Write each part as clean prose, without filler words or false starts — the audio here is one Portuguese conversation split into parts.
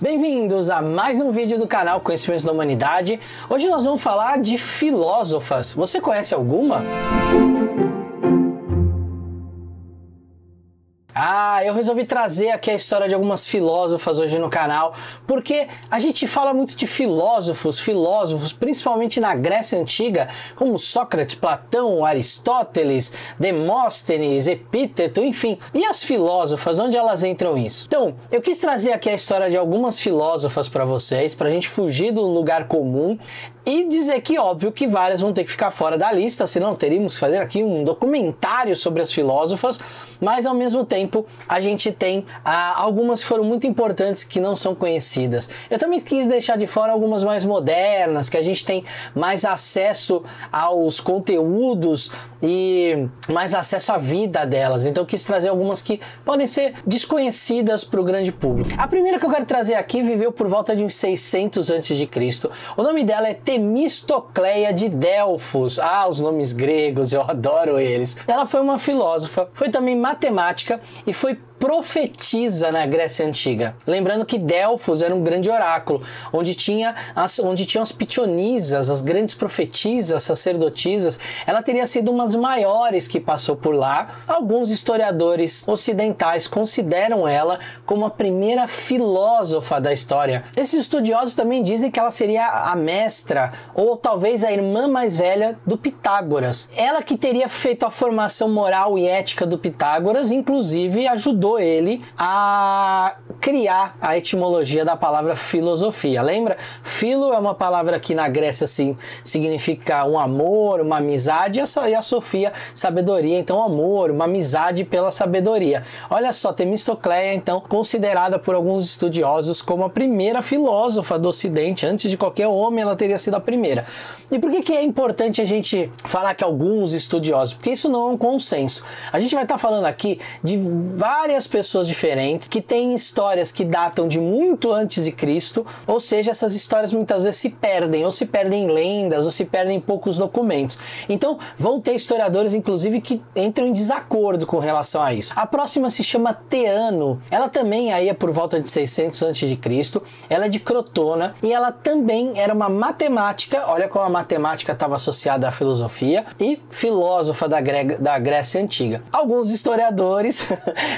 Bem-vindos a mais um vídeo do canal Conhecimentos da Humanidade. Hoje nós vamos falar de filósofas. Você conhece alguma? Eu resolvi trazer aqui a história de algumas filósofas hoje no canal, porque a gente fala muito de filósofos, principalmente na Grécia Antiga, como Sócrates, Platão, Aristóteles, Demóstenes, Epíteto, enfim. E as filósofas, onde elas entram nisso? Então, eu quis trazer aqui a história de algumas filósofas para vocês, para a gente fugir do lugar comum e dizer que, óbvio, que várias vão ter que ficar fora da lista, senão teríamos que fazer aqui um documentário sobre as filósofas, mas ao mesmo tempo a gente tem algumas que foram muito importantes que não são conhecidas. Eu também quis deixar de fora algumas mais modernas, que a gente tem mais acesso aos conteúdos e mais acesso à vida delas, então eu quis trazer algumas que podem ser desconhecidas para o grande público. A primeira que eu quero trazer aqui viveu por volta de uns 600 a.C. O nome dela é Temistocleia de Delfos. Os nomes gregos, eu adoro eles. Ela foi uma filósofa, foi também matemática e foi profetisa na Grécia Antiga. Lembrando que Delfos era um grande oráculo, onde tinham as pitonisas, as grandes profetisas, sacerdotisas. Ela teria sido uma das maiores que passou por lá. Alguns historiadores ocidentais consideram ela como a primeira filósofa da história. Esses estudiosos também dizem que ela seria a mestra, ou talvez a irmã mais velha do Pitágoras. Ela que teria feito a formação moral e ética do Pitágoras, inclusive ajudou ele a criar a etimologia da palavra filosofia. Lembra? Filo é uma palavra que na Grécia assim, significa um amor, uma amizade, e a sofia, sabedoria. Então amor, uma amizade pela sabedoria. Olha só, Temistocleia, então, considerada por alguns estudiosos como a primeira filósofa do Ocidente. Antes de qualquer homem, ela teria sido a primeira. E por que é importante a gente falar que alguns estudiosos? Porque isso não é um consenso. A gente vai estar falando aqui de várias pessoas diferentes que têm histórias que datam de muito antes de Cristo, ou seja, essas histórias muitas vezes se perdem, ou se perdem em lendas, ou se perdem em poucos documentos. Então, vão ter historiadores, inclusive, que entram em desacordo com relação a isso. A próxima se chama Teano. Ela também aí é por volta de 600 a.C. Ela é de Crotona e ela também era uma matemática, olha como a matemática estava associada à filosofia, e filósofa da Grécia Antiga. Alguns historiadores,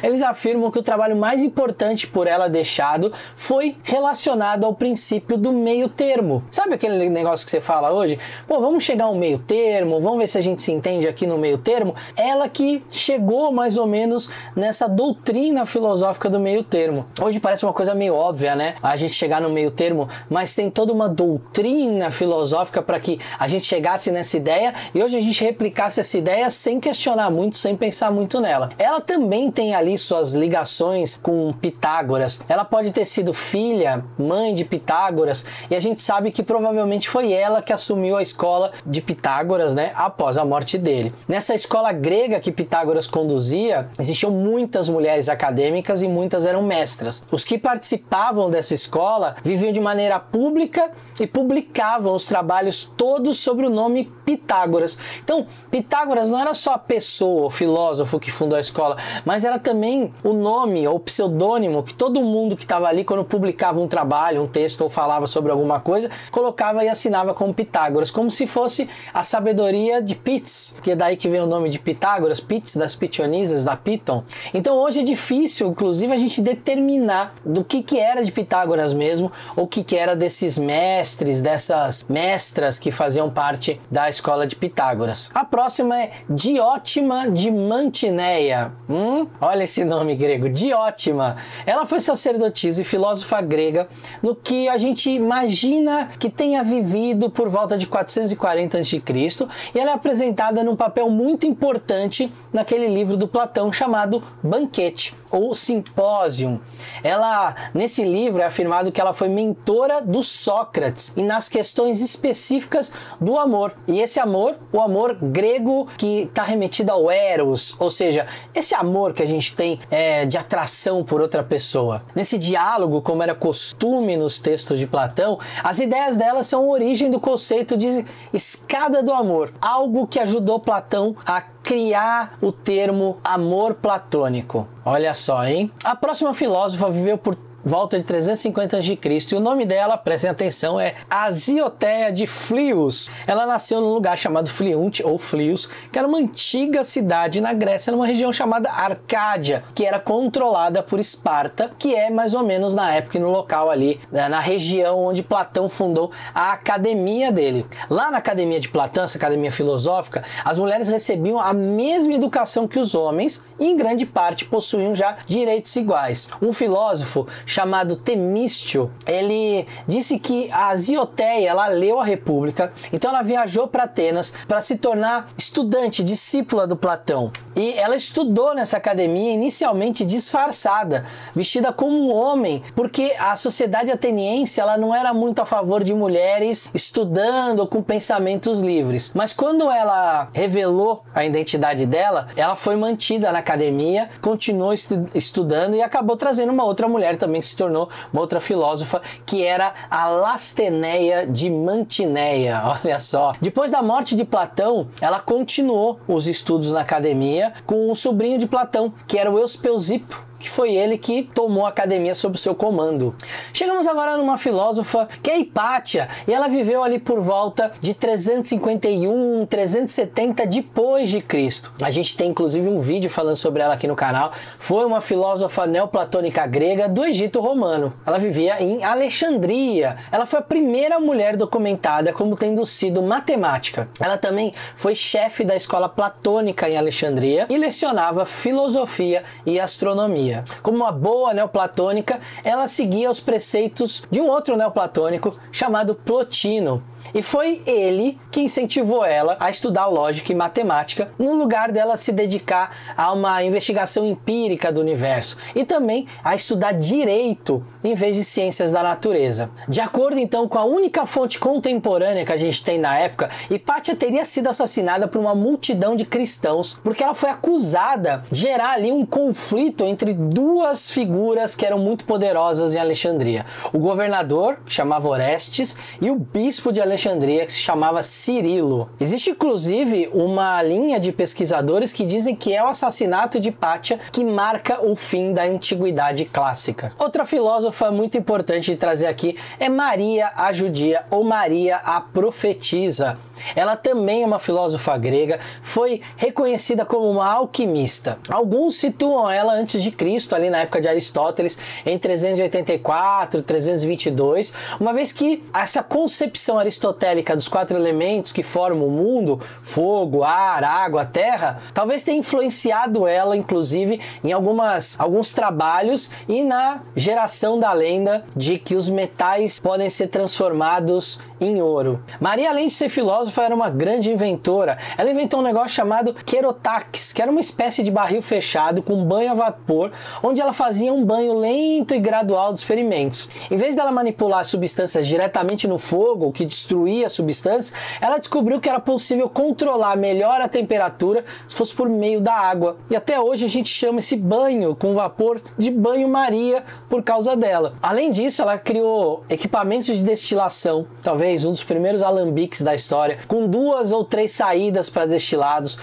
eles afirmam que o trabalho mais importante por ela deixado foi relacionado ao princípio do meio termo. Sabe aquele negócio que você fala hoje? Pô, vamos chegar a um meio termo, vamos ver se a gente se entende aqui no meio termo. Ela que chegou mais ou menos nessa doutrina filosófica do meio termo. Hoje parece uma coisa meio óbvia, né? A gente chegar no meio termo, mas tem toda uma doutrina filosófica para que a gente chegasse nessa ideia e hoje a gente replicasse essa ideia sem questionar muito, sem pensar muito nela. Ela também tem ali suas ligações com Pitágoras. Ela pode ter sido filha, mãe de Pitágoras, e a gente sabe que provavelmente foi ela que assumiu a escola de Pitágoras, né, após a morte dele. Nessa escola grega que Pitágoras conduzia, existiam muitas mulheres acadêmicas e muitas eram mestras. Os que participavam dessa escola viviam de maneira pública e publicavam os trabalhos todos sobre o nome Pitágoras. Então, Pitágoras não era só a pessoa, o filósofo que fundou a escola, mas era também o nome ou pseudônimo que todo mundo que estava ali, quando publicava um trabalho, um texto ou falava sobre alguma coisa, colocava e assinava como Pitágoras, como se fosse a sabedoria de Pitts, que é daí que vem o nome de Pitágoras, Pitts, das pitonisas, da Piton. Então hoje é difícil, inclusive, a gente determinar do que era de Pitágoras mesmo, ou o que era desses mestres, dessas mestras que faziam parte da escola de Pitágoras. A próxima é Diótima de Mantineia. Olha esse nome grego, Diótima. Ela foi sacerdotisa e filósofa grega, no que a gente imagina que tenha vivido por volta de 440 a.C. e ela é apresentada num papel muito importante naquele livro do Platão chamado Banquete, ou Simpósium. Nesse livro é afirmado que ela foi mentora do Sócrates e nas questões específicas do amor. E esse amor, o amor grego que está remetido ao eros, ou seja, esse amor que a gente tem de atração por outra pessoa. Nesse diálogo, como era costume nos textos de Platão, as ideias dela são a origem do conceito de escada do amor, algo que ajudou Platão a criar o termo amor platônico. Olha só, hein? A próxima filósofa viveu por volta de 350 a.C. e o nome dela, prestem atenção, é Asioteia de Flios. Ela nasceu num lugar chamado Fliunte, ou Flios, que era uma antiga cidade na Grécia, numa região chamada Arcádia, que era controlada por Esparta, que é mais ou menos na época e no local ali, na região onde Platão fundou a academia dele. Lá na academia de Platão, essa academia filosófica, as mulheres recebiam a mesma educação que os homens e em grande parte possuíam já direitos iguais. Um filósofo chamado Temístio, ele disse que a Asioteia, ela leu a República, então ela viajou para Atenas para se tornar estudante, discípula do Platão. E ela estudou nessa academia inicialmente disfarçada, vestida como um homem, porque a sociedade ateniense ela não era muito a favor de mulheres estudando com pensamentos livres. Mas quando ela revelou a identidade dela, ela foi mantida na academia, continuou estudando e acabou trazendo uma outra mulher também que se tornou uma outra filósofa, que era a Lasteneia de Mantineia. Olha só. Depois da morte de Platão, ela continuou os estudos na academia com um sobrinho de Platão, que era o Euspeusipo, que foi ele que tomou a academia sob o seu comando. Chegamos agora numa filósofa que é Hipátia, e ela viveu ali por volta de 351, 370 depois de Cristo. A gente tem inclusive um vídeo falando sobre ela aqui no canal. Foi uma filósofa neoplatônica grega do Egito Romano. Ela vivia em Alexandria. Ela foi a primeira mulher documentada como tendo sido matemática. Ela também foi chefe da escola platônica em Alexandria e lecionava filosofia e astronomia. Como uma boa neoplatônica, ela seguia os preceitos de um outro neoplatônico chamado Plotino. E foi ele que incentivou ela a estudar lógica e matemática, no lugar dela se dedicar a uma investigação empírica do universo e também a estudar direito em vez de ciências da natureza. De acordo então com a única fonte contemporânea que a gente tem na época, Hipátia teria sido assassinada por uma multidão de cristãos porque ela foi acusada de gerar ali um conflito entre duas figuras que eram muito poderosas em Alexandria: o governador, que chamava Orestes, e o bispo de Alexandria, que se chamava Cirilo. Existe inclusive uma linha de pesquisadores que dizem que é o assassinato de Hipátia que marca o fim da antiguidade clássica. Outra filósofa muito importante de trazer aqui é Maria a Judia, ou Maria a Profetisa. Ela também é uma filósofa grega, foi reconhecida como uma alquimista. Alguns situam ela antes de Cristo, ali na época de Aristóteles, em 384, 322, uma vez que essa concepção aristotélica dos 4 elementos que formam o mundo, fogo, ar, água, terra, talvez tenha influenciado ela, inclusive, em alguns trabalhos e na geração da lenda de que os metais podem ser transformados em ouro. Maria, além de ser filósofa, era uma grande inventora. Ela inventou um negócio chamado querotax, que era uma espécie de barril fechado com banho a vapor, onde ela fazia um banho lento e gradual dos experimentos. Em vez dela manipular substâncias diretamente no fogo, que destruía substâncias, ela descobriu que era possível controlar melhor a temperatura se fosse por meio da água. E até hoje a gente chama esse banho com vapor de banho-maria por causa dela. Além disso, ela criou equipamentos de destilação, talvez um dos primeiros alambiques da história, com 2 ou 3 saídas para destilados.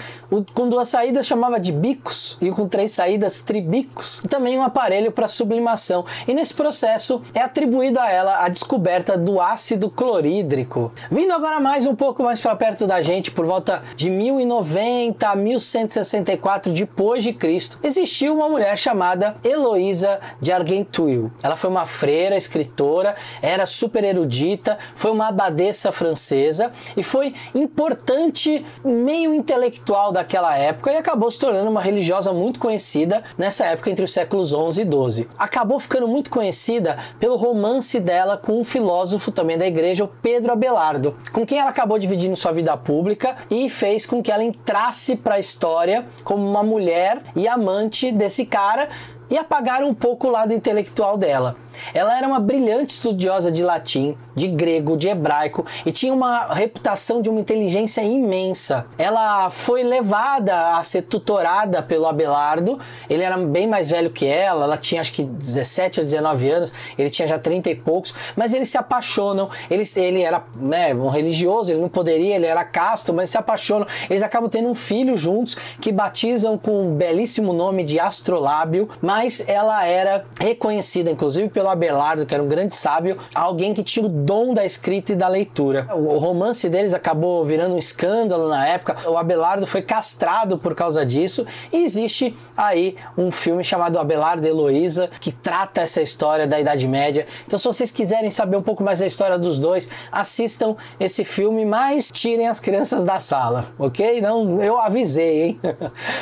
Com 2 saídas chamava de bicos e com 3 saídas tribicos. E também um aparelho para sublimação. E nesse processo é atribuído a ela a descoberta do ácido clorídrico. Vindo agora um pouco mais para perto da gente, por volta de 1090 a 1164 depois de Cristo, existiu uma mulher chamada Heloísa de Argenteuil. Ela foi uma freira, escritora, era super erudita, foi uma abadesa francesa e foi importante meio intelectual daquela época e acabou se tornando uma religiosa muito conhecida nessa época entre os séculos 11 e 12. Acabou ficando muito conhecida pelo romance dela com um filósofo também da igreja, o Pedro Abelardo, com quem ela acabou dividindo sua vida pública e fez com que ela entrasse para a história como uma mulher e amante desse cara e apagar um pouco o lado intelectual dela. Ela era uma brilhante estudiosa de latim, de grego, de hebraico e tinha uma reputação de uma inteligência imensa. Ela foi levada a ser tutorada pelo Abelardo. Ele era bem mais velho que ela tinha acho que 17 ou 19 anos, ele tinha já 30 e poucos, mas eles se apaixonam. Ele era um religioso, ele não poderia, ele era casto, mas se apaixonam. Eles acabam tendo um filho juntos que batizam com um belíssimo nome de Astrolábio, mas mas ela era reconhecida, inclusive pelo Abelardo, que era um grande sábio, alguém que tinha o dom da escrita e da leitura. O romance deles acabou virando um escândalo na época, o Abelardo foi castrado por causa disso, e existe aí um filme chamado Abelardo e Heloísa, que trata essa história da Idade Média. Então, se vocês quiserem saber um pouco mais da história dos dois, assistam esse filme, mas tirem as crianças da sala, ok? Não, eu avisei, hein?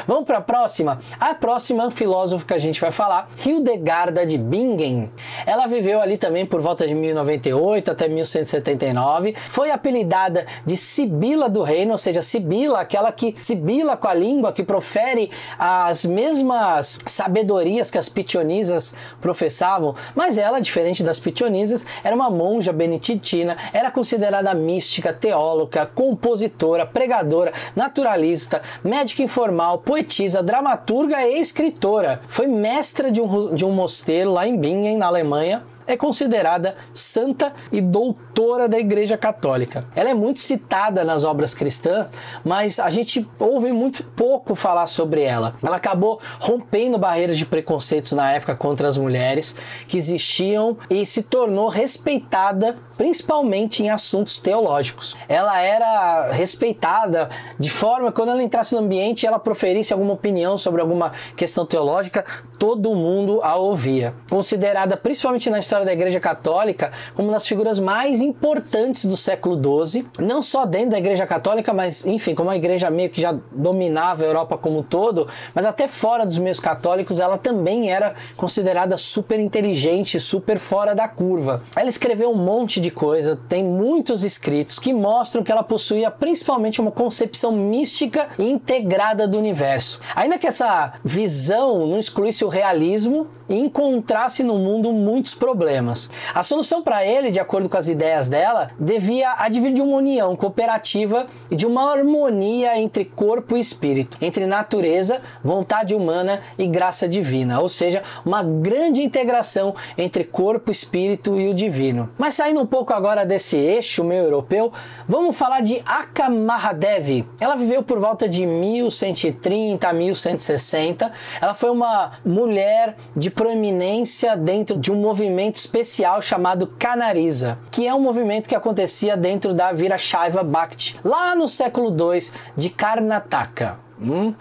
Vamos para a próxima? A próxima filósofa que a gente vai falar, Hildegarda de Bingen. Ela viveu ali também por volta de 1098 até 1179. Foi apelidada de Sibila do Reino, ou seja, Sibila, aquela que sibila com a língua, que profere as mesmas sabedorias que as pitionisas professavam, mas ela, diferente das pitionisas, era uma monja beneditina, era considerada mística, teóloga, compositora, pregadora, naturalista, médica informal, poetisa, dramaturga e escritora. Foi mestra de um mosteiro lá em Bingen, na Alemanha. É considerada santa e doutora da Igreja Católica. Ela é muito citada nas obras cristãs, mas a gente ouve muito pouco falar sobre ela. Ela acabou rompendo barreiras de preconceitos na época contra as mulheres que existiam e se tornou respeitada principalmente em assuntos teológicos. Ela era respeitada de forma que quando ela entrasse no ambiente e ela proferisse alguma opinião sobre alguma questão teológica, todo mundo a ouvia. Considerada principalmente na história da Igreja Católica como uma das figuras mais importantes do século XII, não só dentro da Igreja Católica, mas enfim, como a igreja meio que já dominava a Europa como um todo, mas até fora dos meios católicos ela também era considerada super inteligente, super fora da curva. Ela escreveu um monte de coisa, tem muitos escritos que mostram que ela possuía principalmente uma concepção mística e integrada do universo. Ainda que essa visão não excluísse o realismo e encontrasse no mundo muitos problemas. A solução para ele, de acordo com as ideias dela, devia advir de uma união cooperativa e de uma harmonia entre corpo e espírito, entre natureza, vontade humana e graça divina, ou seja, uma grande integração entre corpo, espírito e o divino. Mas saindo um pouco agora desse eixo meio europeu, vamos falar de Akka Mahadevi. Ela viveu por volta de 1130 a 1160. Ela foi uma mulher de proeminência dentro de um movimento especial chamado Canarisa, que é um movimento que acontecia dentro da Virashaiva Bhakti, lá no século II de Karnataka.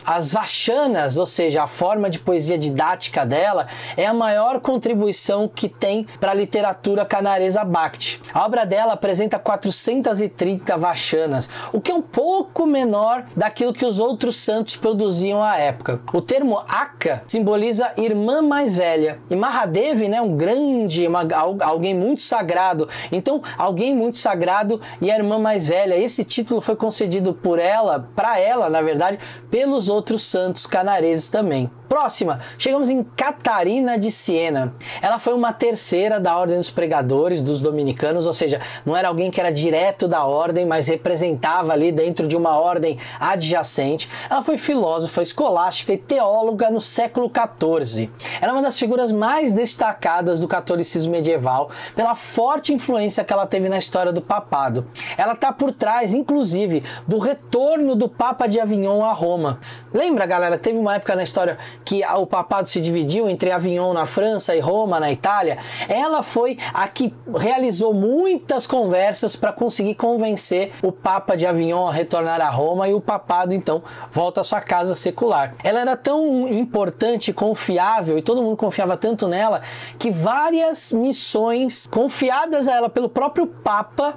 As Vachanas, ou seja, a forma de poesia didática dela, é a maior contribuição que tem para a literatura canaresa Bhakti. A obra dela apresenta 430 Vachanas, o que é um pouco menor daquilo que os outros santos produziam à época. O termo Akka simboliza irmã mais velha, e Mahadevi, né, alguém muito sagrado. Então, alguém muito sagrado e a irmã mais velha. Esse título foi concedido para ela, na verdade, pelos outros santos canareses também. Próxima, chegamos em Catarina de Siena. Ela foi uma terceira da Ordem dos Pregadores, dos Dominicanos, ou seja, não era alguém que era direto da ordem, mas representava ali dentro de uma ordem adjacente. Ela foi filósofa, escolástica e teóloga no século XIV. Ela é uma das figuras mais destacadas do catolicismo medieval pela forte influência que ela teve na história do papado. Ela está por trás, inclusive, do retorno do Papa de Avignon a Roma. Lembra, galera, teve uma época na história que o papado se dividiu entre Avignon na França e Roma na Itália? Ela foi a que realizou muitas conversas para conseguir convencer o Papa de Avignon a retornar a Roma, e o papado então volta à sua casa secular. Ela era tão importante e confiável, e todo mundo confiava tanto nela, que várias missões confiadas a ela pelo próprio Papa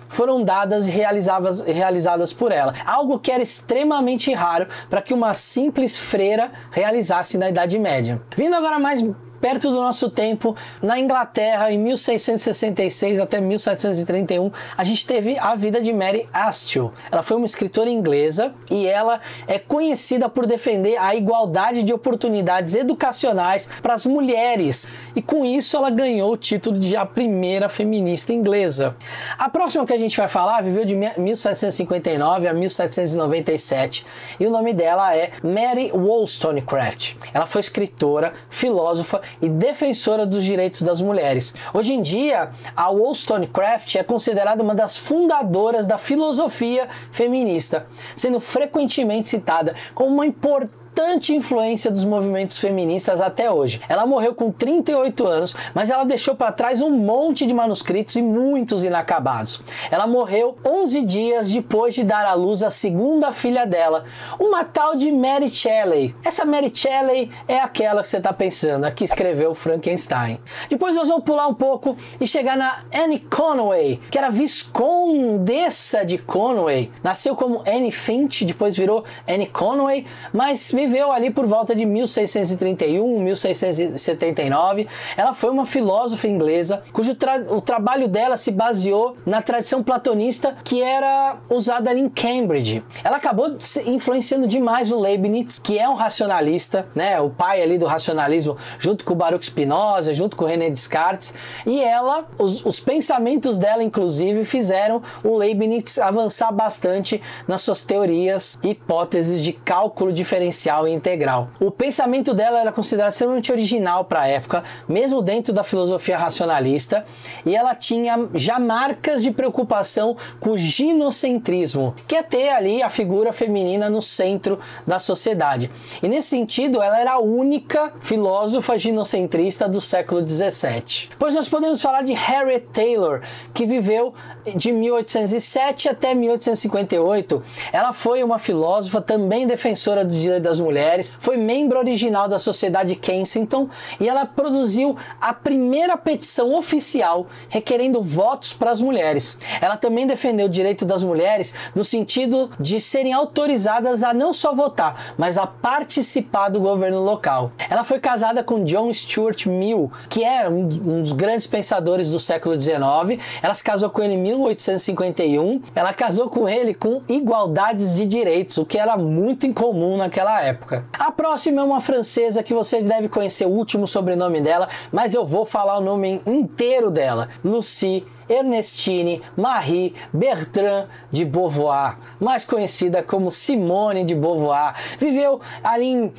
foram dadas e realizadas por ela. Algo que era extremamente raro para que uma simples freira realizasse na Idade Média. Vindo agora mais perto do nosso tempo, na Inglaterra, em 1666 até 1731, a gente teve a vida de Mary Astell. Ela foi uma escritora inglesa e ela é conhecida por defender a igualdade de oportunidades educacionais para as mulheres, e com isso ela ganhou o título de a primeira feminista inglesa. A próxima que a gente vai falar viveu de 1759 a 1797 e o nome dela é Mary Wollstonecraft. Ela foi escritora, filósofa e defensora dos direitos das mulheres. Hoje em dia, a Wollstonecraft é considerada uma das fundadoras da filosofia feminista, sendo frequentemente citada como uma importante bastante influência dos movimentos feministas até hoje. Ela morreu com 38 anos, mas ela deixou para trás um monte de manuscritos e muitos inacabados. Ela morreu 11 dias depois de dar à luz a segunda filha dela, uma tal de Mary Shelley. Essa Mary Shelley é aquela que você está pensando, a que escreveu Frankenstein. Depois nós vamos pular um pouco e chegar na Anne Conway, que era viscondessa de Conway. Nasceu como Anne Finch, depois virou Anne Conway, mas viveu ali por volta de 1631, 1679. Ela foi uma filósofa inglesa, cujo o trabalho dela se baseou na tradição platonista que era usada ali em Cambridge. Ela acabou influenciando demais o Leibniz, que é um racionalista, né, o pai ali do racionalismo, junto com o Baruch Spinoza, junto com o René Descartes, e ela, os pensamentos dela, inclusive, fizeram o Leibniz avançar bastante nas suas teorias e hipóteses de cálculo diferencial e integral. O pensamento dela era considerado extremamente original para a época, mesmo dentro da filosofia racionalista, e ela tinha já marcas de preocupação com o ginocentrismo, que é ter ali a figura feminina no centro da sociedade. E nesse sentido, ela era a única filósofa ginocentrista do século XVII. Depois nós podemos falar de Harriet Taylor, que viveu de 1807 até 1858. Ela foi uma filósofa, também defensora do direito das mulheres, foi membro original da Sociedade Kensington e ela produziu a primeira petição oficial requerendo votos para as mulheres. Ela também defendeu o direito das mulheres no sentido de serem autorizadas a não só votar, mas a participar do governo local. Ela foi casada com John Stuart Mill, que era um dos grandes pensadores do século XIX. Ela se casou com ele em 1851. Ela casou com ele com igualdades de direitos, o que era muito incomum naquela época. A próxima é uma francesa que você deve conhecer o último sobrenome dela, mas eu vou falar o nome inteiro dela. Lucie Ernestine Marie Bertrand de Beauvoir, mais conhecida como Simone de Beauvoir. Viveu ali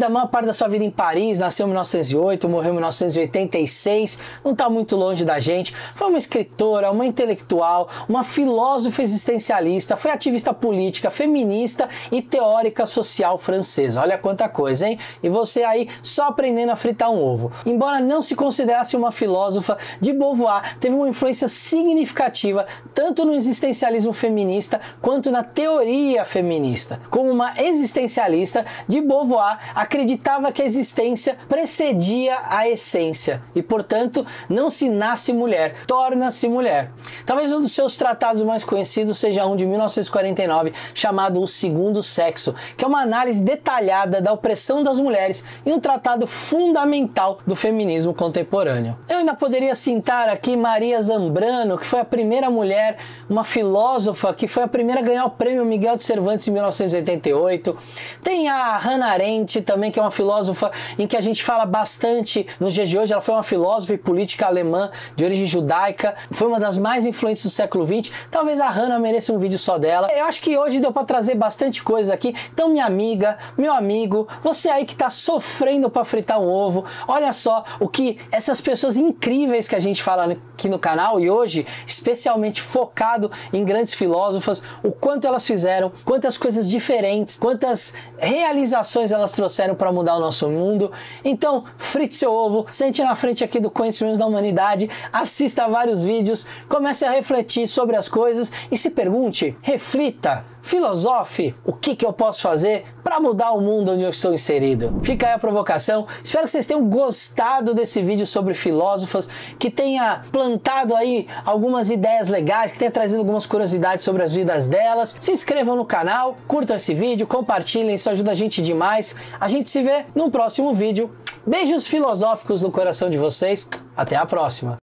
a maior parte da sua vida em Paris, nasceu em 1908, morreu em 1986, não está muito longe da gente. Foi uma escritora, uma intelectual, uma filósofa existencialista, foi ativista política, feminista e teórica social francesa. Olha quanta coisa, hein? E você aí só aprendendo a fritar um ovo. Embora não se considerasse uma filósofa, de Beauvoir teve uma influência significativa tanto no existencialismo feminista quanto na teoria feminista. Como uma existencialista, de Beauvoir acreditava que a existência precedia a essência e, portanto, não se nasce mulher, torna-se mulher. Talvez um dos seus tratados mais conhecidos seja um de 1949 chamado O Segundo Sexo, que é uma análise detalhada da opressão das mulheres e um tratado fundamental do feminismo contemporâneo. Eu ainda poderia citar aqui Maria Zambrano, que foi a primeira mulher, uma filósofa, que foi a primeira a ganhar o prêmio Miguel de Cervantes em 1988. Tem a Hannah Arendt também, que é uma filósofa em que a gente fala bastante nos dias de hoje. Ela foi uma filósofa e política alemã de origem judaica, foi uma das mais influentes do século XX. Talvez a Hannah mereça um vídeo só dela. Eu acho que hoje deu para trazer bastante coisa aqui. Então, minha amiga, meu amigo, você aí que está sofrendo para fritar um ovo, olha só o que essas pessoas incríveis que a gente fala aqui no canal, e hoje especialmente focado em grandes filósofas, o quanto elas fizeram, quantas coisas diferentes, quantas realizações elas trouxeram para mudar o nosso mundo. Então, frite seu ovo, sente na frente aqui do Conhecimentos da Humanidade, assista a vários vídeos, comece a refletir sobre as coisas e se pergunte, reflita, filosofe, o que eu posso fazer para mudar o mundo onde eu estou inserido? Fica aí a provocação. Espero que vocês tenham gostado desse vídeo sobre filósofas, que tenha plantado aí algumas ideias legais, que tenha trazido algumas curiosidades sobre as vidas delas. Se inscrevam no canal, curtam esse vídeo, compartilhem, isso ajuda a gente demais. A gente se vê no próximo vídeo. Beijos filosóficos no coração de vocês. Até a próxima.